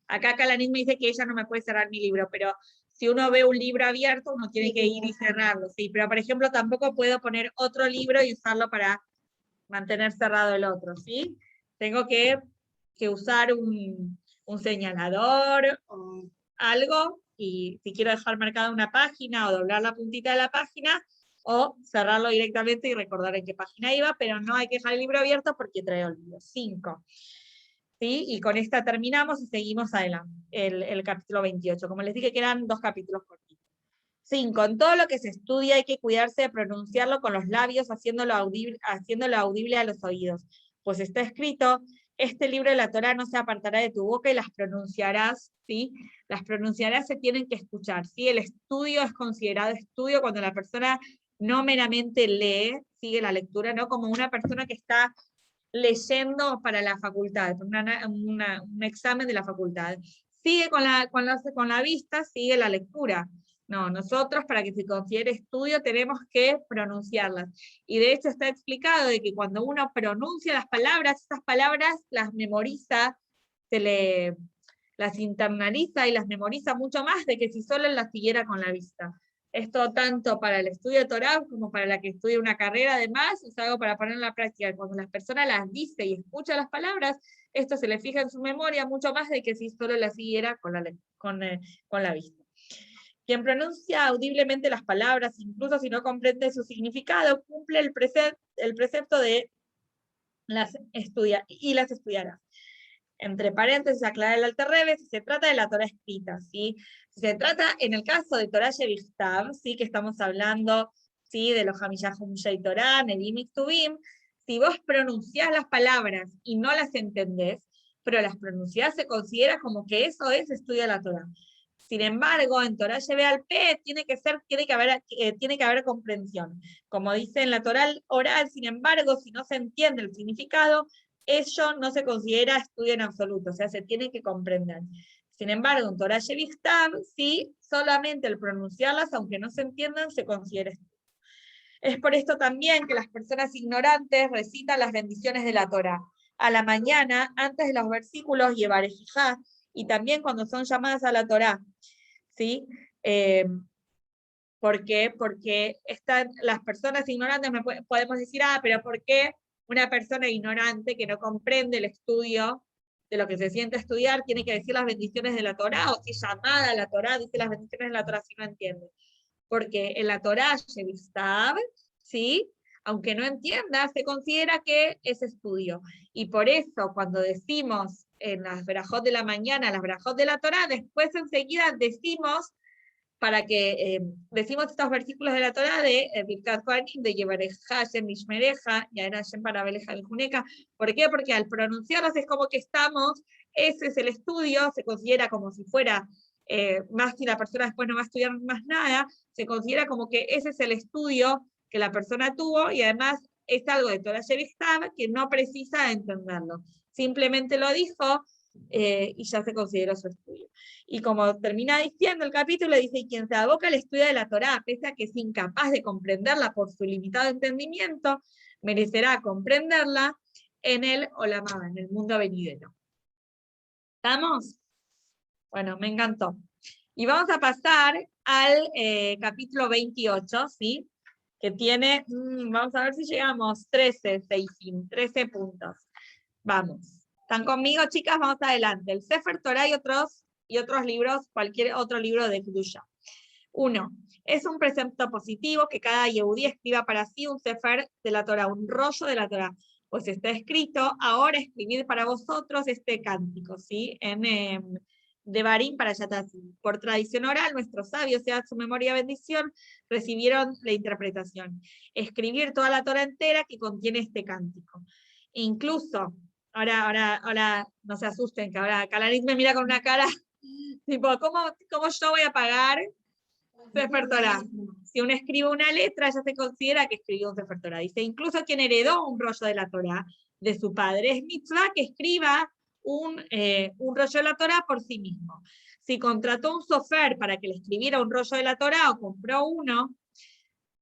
Acá Calanín me dice que ella no me puede cerrar mi libro, pero si uno ve un libro abierto, uno tiene que ir y cerrarlo, sí. Pero, por ejemplo, tampoco puedo poner otro libro y usarlo para mantener cerrado el otro, ¿sí? Tengo que usar un señalador o algo, y si quiero dejar marcada una página o doblar la puntita de la página, o cerrarlo directamente y recordar en qué página iba, pero no hay que dejar el libro abierto porque trae olvido. 5. ¿Sí? Y con esta terminamos y seguimos adelante, el capítulo 28. Como les dije que eran 2 capítulos cortitos. 5. En todo lo que se estudia hay que cuidarse de pronunciarlo con los labios, haciéndolo audible a los oídos. Pues está escrito, este libro de la Torá no se apartará de tu boca y las pronunciarás, ¿sí? Las pronunciarás, se tienen que escuchar, ¿sí? El estudio es considerado estudio cuando la persona no meramente lee, sigue la lectura, ¿no? Como una persona que está leyendo para la facultad, un examen de la facultad. Sigue con la vista, sigue la lectura. No, nosotros para que se considere estudio tenemos que pronunciarlas. Y de hecho está explicado de que cuando uno pronuncia las palabras, esas palabras las memoriza, las internaliza y las memoriza mucho más de que si solo las siguiera con la vista. Esto tanto para el estudio de Torá como para la que estudia una carrera, además, es algo para poner en la práctica. Cuando las personas las dice y escucha las palabras, esto se le fija en su memoria mucho más de que si solo las siguiera con la vista. Quien pronuncia audiblemente las palabras, incluso si no comprende su significado, cumple el precepto de las estudiará. Entre paréntesis, aclarar el alterrebe, si se trata de la Torá escrita, ¿sí? Si se trata, en el caso de Torá Shevichtav, ¿sí? Que estamos hablando, ¿sí? De los Hamishahum Shei Torá, Nedim y Ktubim, si vos pronunciás las palabras y no las entendés, pero las pronunciás, se considera como que eso es estudio de la Torá. Sin embargo, en Torá Sheve al Pé tiene que haber comprensión. Como dice en la Torá oral, sin embargo, si no se entiende el significado, ello no se considera estudio en absoluto, o sea, se tiene que comprender. Sin embargo, en Torá Shevichtav, sí, solamente el pronunciarlas, aunque no se entiendan, se considera estudio. Es por esto también que las personas ignorantes recitan las bendiciones de la Torá a la mañana, antes de los versículos Yevarejijá, y también cuando son llamadas a la Torá, ¿sí? ¿Por qué? Porque las personas ignorantes, podemos decir, pero ¿por qué una persona ignorante que no comprende el estudio de lo que se siente estudiar tiene que decir las bendiciones de la Torá? O si llamada a la Torá dice las bendiciones de la Torá si no entiende. Porque en la Torá, Shevistav, ¿sí? Aunque no entienda, se considera que es estudio. Y por eso, cuando decimos en las verajot de la mañana, las verajot de la Torá, después enseguida decimos, decimos estos versículos de la Torá de Birkat Kohanim, de Yevareja, Hashem Mishmereja, y ahora Hashem Parabeleja el Juneca. ¿Por qué? Porque al pronunciarlos es como que ese es el estudio, se considera como si fuera, más si la persona después no va a estudiar más nada, se considera como que ese es el estudio que la persona tuvo, y además es algo de Torah Shevichtav que no precisa entenderlo. Simplemente lo dijo, y ya se consideró su estudio. Y como termina diciendo el capítulo, dice, y quien se aboca al estudio de la Torá, pese a que es incapaz de comprenderla por su limitado entendimiento, merecerá comprenderla en el Olam Haba, en el mundo venidero. ¿Estamos? Bueno, me encantó. Y vamos a pasar al capítulo 28, ¿sí? Que tiene, vamos a ver si llegamos, 13 puntos. Vamos. ¿Están conmigo, chicas? Vamos adelante. El Sefer Torah y otros y otros libros, cualquier otro libro de Kedusha. 1. Es un precepto positivo que cada Yehudí escriba para sí un sefer de la Torah, un rollo de la Torah. Pues está escrito, ahora escribid para vosotros este cántico, ¿sí? De Barim para Yatasim. Por tradición oral, nuestros sabios, sea su memoria bendición, recibieron la interpretación. Escribir toda la Torah entera que contiene este cántico. Incluso, ahora no se asusten, que ahora Kalanit me mira con una cara, tipo, ¿cómo yo voy a pagar Sefer Torah? Si uno escribe una letra, ya se considera que escribió un Sefer Torah. Dice, incluso quien heredó un rollo de la Torah de su padre, es mitzvah que escriba un rollo de la Torah por sí mismo. Si contrató un sofer para que le escribiera un rollo de la Torah, o compró uno,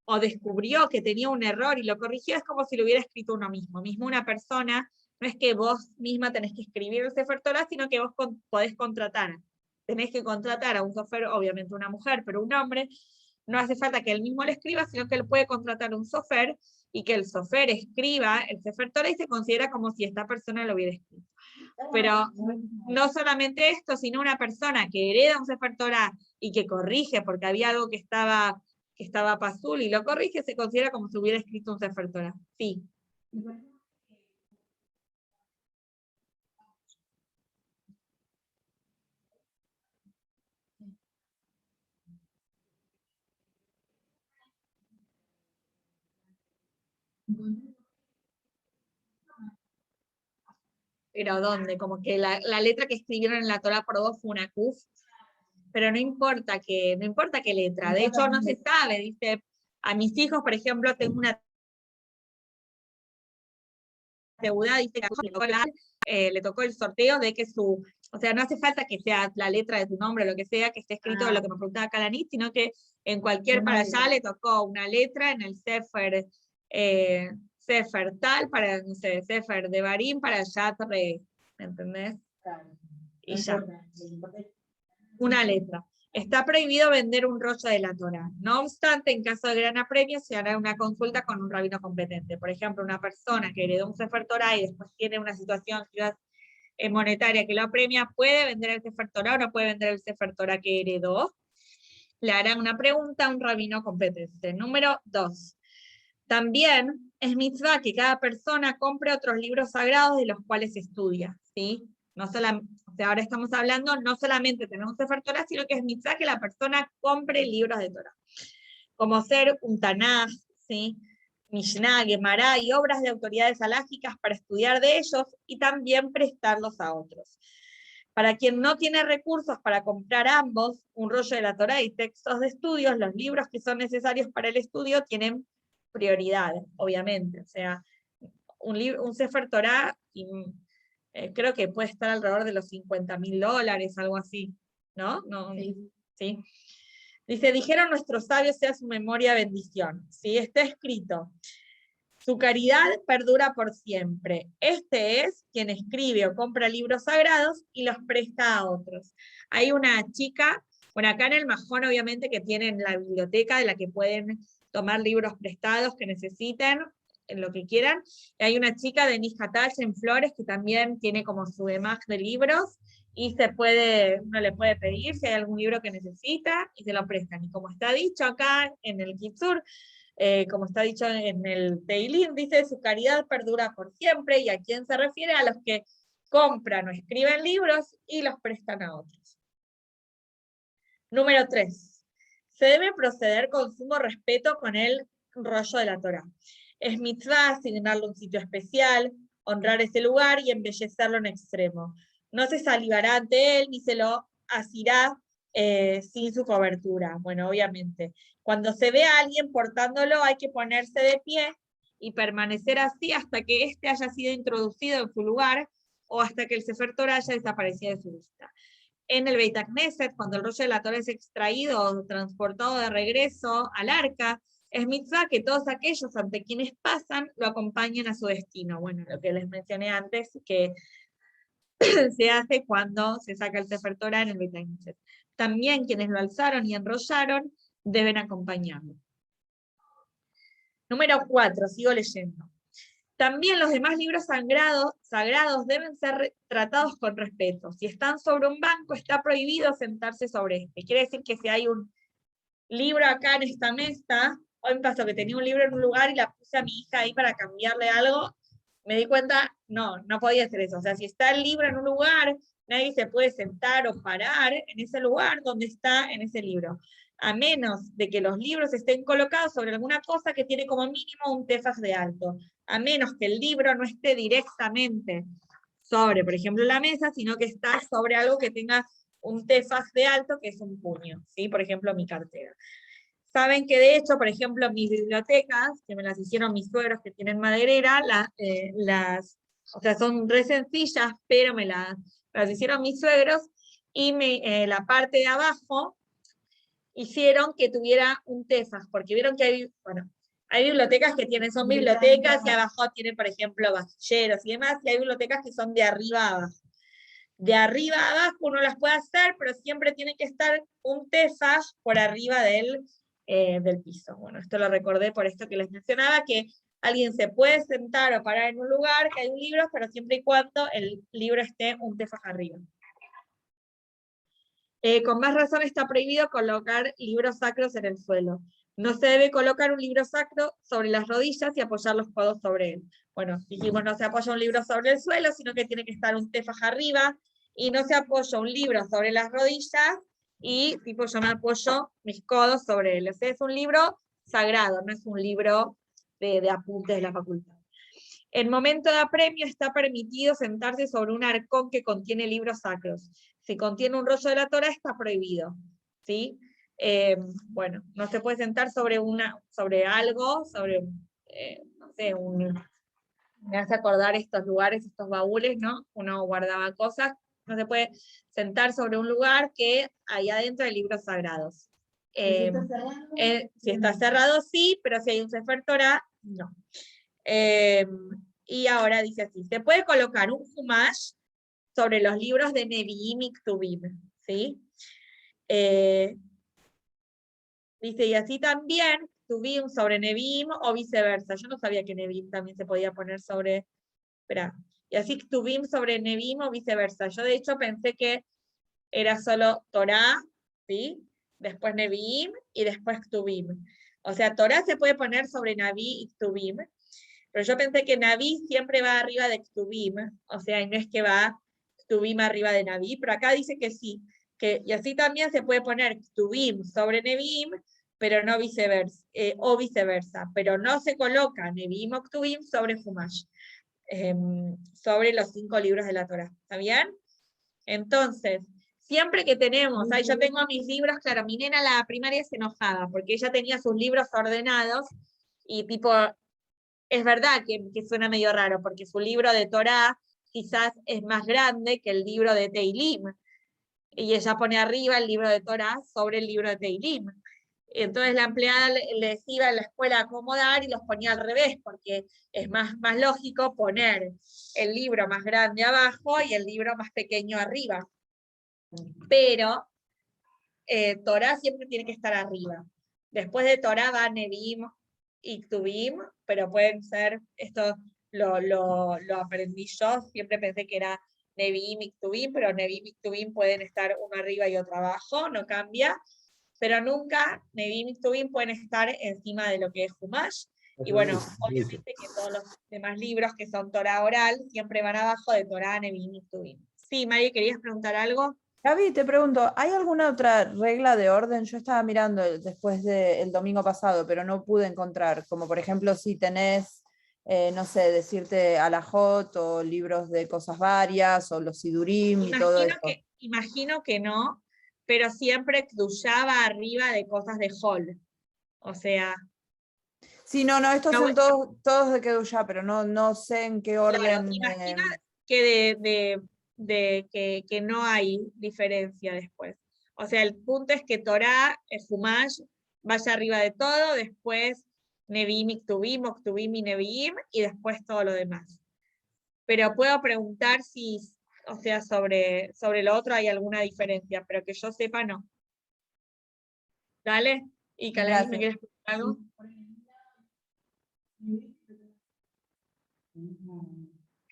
o descubrió que tenía un error y lo corrigió, es como si lo hubiera escrito uno mismo. Mismo una persona, no es que vos misma tenés que escribir el Sefer Torah, sino que vos podés contratar. Tenés que contratar a un sofer, obviamente una mujer, pero un hombre, no hace falta que él mismo lo escriba, sino que él puede contratar a un sofer, y que el sofer escriba el Sefer Torah y se considera como si esta persona lo hubiera escrito. Pero no solamente esto, sino una persona que hereda un Sefer Torah y que corrige porque había algo que estaba pasul y lo corrige, se considera como si hubiera escrito un Sefer Torah. Sí. Pero ¿dónde? Como que la letra que escribieron en la Torah por vos fue una kuf, pero no importa qué letra. De hecho, no se sabe. Dice, a mis hijos, por ejemplo, tengo una deuda, dice que le tocó el sorteo de que o sea, no hace falta que sea la letra de tu nombre, lo que sea, que esté escrito lo que me preguntaba Kalanit, sino que en cualquier para allá le tocó una letra en el Sefer, Sefer tal, para, no sé, Sefer de Barim para allá, ¿me entendés? Y ya. Una letra. Está prohibido vender un rollo de la Torah. No obstante, en caso de gran apremio, se hará una consulta con un rabino competente. Por ejemplo, una persona que heredó un Sefer Torah y después tiene una situación monetaria que lo apremia, ¿puede vender el Sefer Torah o no puede vender el Sefer Torah que heredó? Le harán una pregunta a un rabino competente. Número 2. También es mitzvah que cada persona compre otros libros sagrados de los cuales estudia, ¿sí? No solamente, o sea, ahora estamos hablando no solamente tener un Sefer Torah, sino que es mitzvah que la persona compre libros de Torah, como ser un Tanaj, ¿sí? Mishnah, Gemara y obras de autoridades halágicas para estudiar de ellos y también prestarlos a otros. Para quien no tiene recursos para comprar ambos, un rollo de la Torah y textos de estudios, los libros que son necesarios para el estudio tienen prioridad, obviamente. O sea, un Sefer Torah, creo que puede estar alrededor de los $50.000, algo así, ¿no? Sí. Dice, dijeron nuestros sabios, sea su memoria bendición. ¿Sí? Está escrito, su caridad perdura por siempre. Este es quien escribe o compra libros sagrados y los presta a otros. Hay una chica, bueno, acá en el Majón obviamente que tienen la biblioteca de la que pueden tomar libros prestados que necesiten, en lo que quieran. Y hay una chica de Nijatach en Flores que también tiene como su demás de libros y uno le puede pedir si hay algún libro que necesita y se lo prestan. Y como está dicho acá en el Kitsur, como está dicho en el Teilín, dice, su caridad perdura por siempre, y a quién se refiere, a los que compran o escriben libros y los prestan a otros. Número 3. Se debe proceder con sumo respeto con el rollo de la Torah. Es mitzvah asignarle un sitio especial, honrar ese lugar y embellecerlo en extremo. No se salivará ante él ni se lo asirá sin su cobertura. Bueno, obviamente. Cuando se ve a alguien portándolo, hay que ponerse de pie y permanecer así hasta que éste haya sido introducido en su lugar o hasta que el Sefer Torah haya desaparecido de su vista. En el Beit HaKnesset, cuando el rollo de la Torah es extraído o transportado de regreso al arca, es mitzvah que todos aquellos ante quienes pasan lo acompañen a su destino. Bueno, lo que les mencioné antes, que se hace cuando se saca el Sefer Torah en el Beit HaKnesset. También quienes lo alzaron y enrollaron deben acompañarlo. Número 4, sigo leyendo. También los demás libros sagrados deben ser tratados con respeto. Si están sobre un banco, está prohibido sentarse sobre este. Quiere decir que si hay un libro acá en esta mesa, hoy me pasó que tenía un libro en un lugar y la puse a mi hija ahí para cambiarle algo, me di cuenta, no podía hacer eso. O sea, si está el libro en un lugar, nadie se puede sentar o parar en ese lugar donde está en ese libro, a menos de que los libros estén colocados sobre alguna cosa que tiene como mínimo un tefaj de alto, a menos que el libro no esté directamente sobre, por ejemplo, la mesa, sino que está sobre algo que tenga un tefaj de alto, que es un puño, ¿sí? Por ejemplo, mi cartera. Saben que de hecho, por ejemplo, mis bibliotecas, que me las hicieron mis suegros que tienen maderera, o sea, son re sencillas, pero me las hicieron mis suegros, y la parte de abajo hicieron que tuviera un tefaj, porque vieron que hay bibliotecas que son bibliotecas y abajo tienen, por ejemplo, vasilleros y demás, y hay bibliotecas que son de arriba a abajo. De arriba a abajo uno las puede hacer, pero siempre tiene que estar un tefaj por arriba del piso. Bueno, esto lo recordé por esto que les mencionaba, que alguien se puede sentar o parar en un lugar, que hay un libro, pero siempre y cuando el libro esté un tefaj arriba. Con más razón está prohibido colocar libros sacros en el suelo. No se debe colocar un libro sacro sobre las rodillas y apoyar los codos sobre él. Bueno, dijimos, no se apoya un libro sobre el suelo, sino que tiene que estar un tefaj arriba, y no se apoya un libro sobre las rodillas, y tipo yo me apoyo mis codos sobre él. Ese es un libro sagrado, no es un libro de apuntes de la facultad. En momento de apremio está permitido sentarse sobre un arcón que contiene libros sacros. Si contiene un rollo de la Torá, está prohibido, ¿sí? Bueno, no se puede sentar sobre algo, no sé, me hace acordar estos lugares, estos baúles, ¿no? Uno guardaba cosas, no se puede sentar sobre un lugar que hay adentro de libros sagrados. Si está cerrado, sí, pero si hay un Sefer Torah, no. Y ahora dice así, se puede colocar un Humash sobre los libros de Nevi'im y Ktubim, ¿sí? Dice, y así también Ktubim sobre Nevi'im o viceversa. Yo no sabía que Nevi'im también se podía poner sobre... Espera. Y así Ktubim sobre Nevi'im o viceversa. Yo de hecho pensé que era solo Torah, ¿sí? Después Nevi'im y después Ktubim. O sea, Torah se puede poner sobre Naví y Ktubim, pero yo pensé que Naví siempre va arriba de Ktubim, o sea, y no es que va Ktubim arriba de Naví, pero acá dice que sí, y así también se puede poner Ktubim sobre Nevi'im, pero no viceversa, o viceversa, pero no se coloca Nevi'im o Ktubim sobre Humash, sobre los 5 libros de la Torah, ¿está bien? Entonces, siempre que tenemos, ahí yo tengo mis libros, claro, mi nena la primaria es enojada, porque ella tenía sus libros ordenados, y tipo, es verdad que suena medio raro, porque su libro de Torah quizás es más grande que el libro de Teilim, y ella pone arriba el libro de Torah sobre el libro de Teilim. Entonces la empleada les iba a la escuela a acomodar y los ponía al revés, porque es más lógico poner el libro más grande abajo y el libro más pequeño arriba. Pero Torah siempre tiene que estar arriba. Después de Torah va Nevi'im y Ktubim, pero pueden ser, esto lo aprendí yo, siempre pensé que era Nevi'im y Ktubim, pero Nevi'im y Ktubim pueden estar uno arriba y otro abajo, no cambia, pero nunca Nevi'im y Ktubim pueden estar encima de lo que es Humash, y bueno, obviamente que todos los demás libros que son Torah oral, siempre van abajo de Torah, Nevi'im y Ktubim. Sí, Mari, ¿querías preguntar algo? Gaby, te pregunto, ¿hay alguna otra regla de orden? Yo estaba mirando después del domingo pasado, pero no pude encontrar, como por ejemplo si tenés, no sé, decirte alajot o libros de cosas varias o los sidurim y todo eso. Imagino que no, pero siempre Kdushá va arriba de cosas de Hol. O sea... Sí, no, estos no, son todos de Kedushá, pero no sé en qué orden. Claro, imagina que que no hay diferencia después. O sea, el punto es que Torah, Humash, vaya arriba de todo, después Nevi'im y Ktubim, o Ktubim y Nevi'im, y después todo lo demás. Pero puedo preguntar si, o sea, sobre lo otro hay alguna diferencia, pero que yo sepa no. ¿Dale? ¿Y Calanis, me quieres preguntar algo?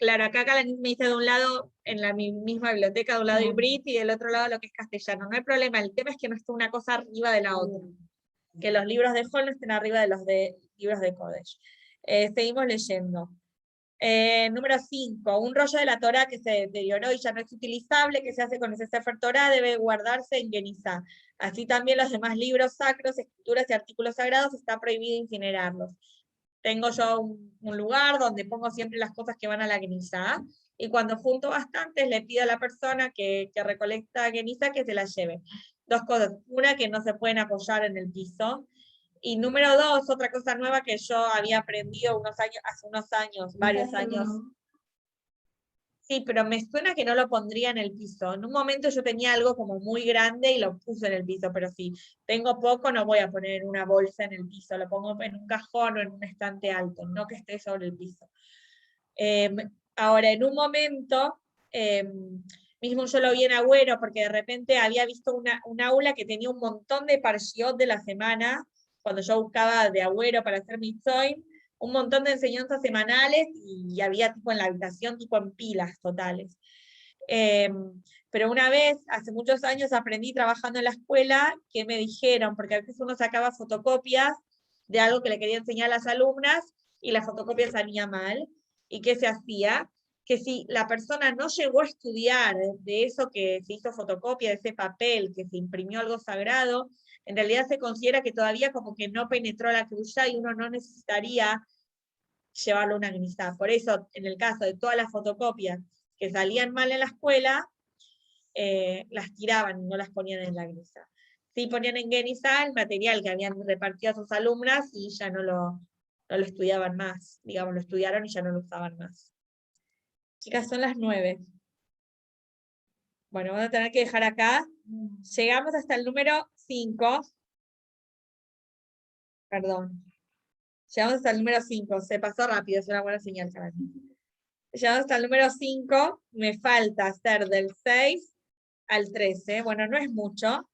claro, acá Calanis me dice de un lado, en la misma biblioteca, de un lado el Brit y del otro lado lo que es castellano. No hay problema, el tema es que no esté una cosa arriba de la otra. Que los libros de Hall no estén arriba de los libros de Kodesh. Seguimos leyendo. Número 5, un rollo de la Torá que se deterioró y ya no es utilizable, que se hace con ese Sefer Torá, debe guardarse en Genizá. Así también los demás libros sacros, escrituras y artículos sagrados, está prohibido incinerarlos. Tengo yo un lugar donde pongo siempre las cosas que van a la Genizá, y cuando junto bastantes le pido a la persona que recolecta Genizá que se las lleve. Dos cosas, una, que no se pueden apoyar en el piso, y número 2, otra cosa nueva que yo había aprendido hace unos años, varios años. Sí, pero me suena que no lo pondría en el piso. En un momento yo tenía algo como muy grande y lo puse en el piso, pero si tengo poco no voy a poner una bolsa en el piso, lo pongo en un cajón o en un estante alto, no que esté sobre el piso. Ahora, en un momento, mismo yo lo vi en Agüero, porque de repente había visto un aula que tenía un montón de parshiot de la semana, cuando yo buscaba de Agüero para hacer mi Zoim, un montón de enseñanzas semanales, y había tipo en la habitación, tipo en pilas totales. Pero una vez, hace muchos años, aprendí trabajando en la escuela, que me dijeron, porque a veces uno sacaba fotocopias de algo que le quería enseñar a las alumnas, y la fotocopia salía mal. ¿Y qué se hacía? Que si la persona no llegó a estudiar de eso que se hizo fotocopia, de ese papel, que se imprimió algo sagrado, en realidad se considera que todavía como que no penetró la cruya y uno no necesitaría llevarlo a una Genizá. Por eso, en el caso de todas las fotocopias que salían mal en la escuela, las tiraban y no las ponían en la Genizá. Sí ponían en Genizá el material que habían repartido a sus alumnas y ya no lo estudiaban más. Digamos, lo estudiaron y ya no lo usaban más. Chicas, son las 9. Bueno, vamos a tener que dejar acá. Llegamos hasta el número 5. Perdón. Llegamos hasta el número 5. Se pasó rápido, es una buena señal para mí. Llegamos hasta el número 5. Me falta hacer del 6 al 13. Bueno, no es mucho.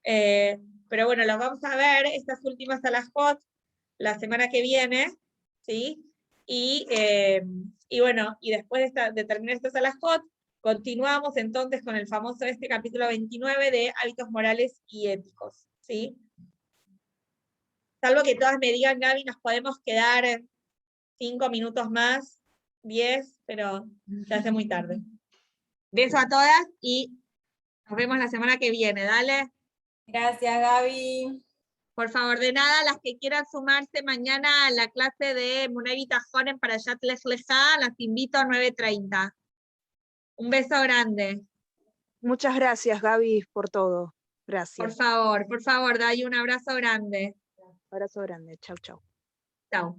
Pero bueno, los vamos a ver, estas últimas alajot, la semana que viene. ¿Sí? Y bueno, y después de terminar estas alajot, continuamos entonces con el famoso capítulo 29 de hábitos morales y éticos, ¿sí? Salvo que todas me digan, Gaby, nos podemos quedar 5 minutos más, 10, pero se hace muy tarde. Beso a todas y nos vemos la semana que viene, dale. Gracias, Gaby. Por favor, de nada, las que quieran sumarse mañana a la clase de Munay Bitajón en Parashat Lech Lejá, las invito a 9:30. Un beso grande. Muchas gracias, Gaby, por todo. Gracias. Por favor, Day, un abrazo grande. Abrazo grande. Chau, chau. Chao.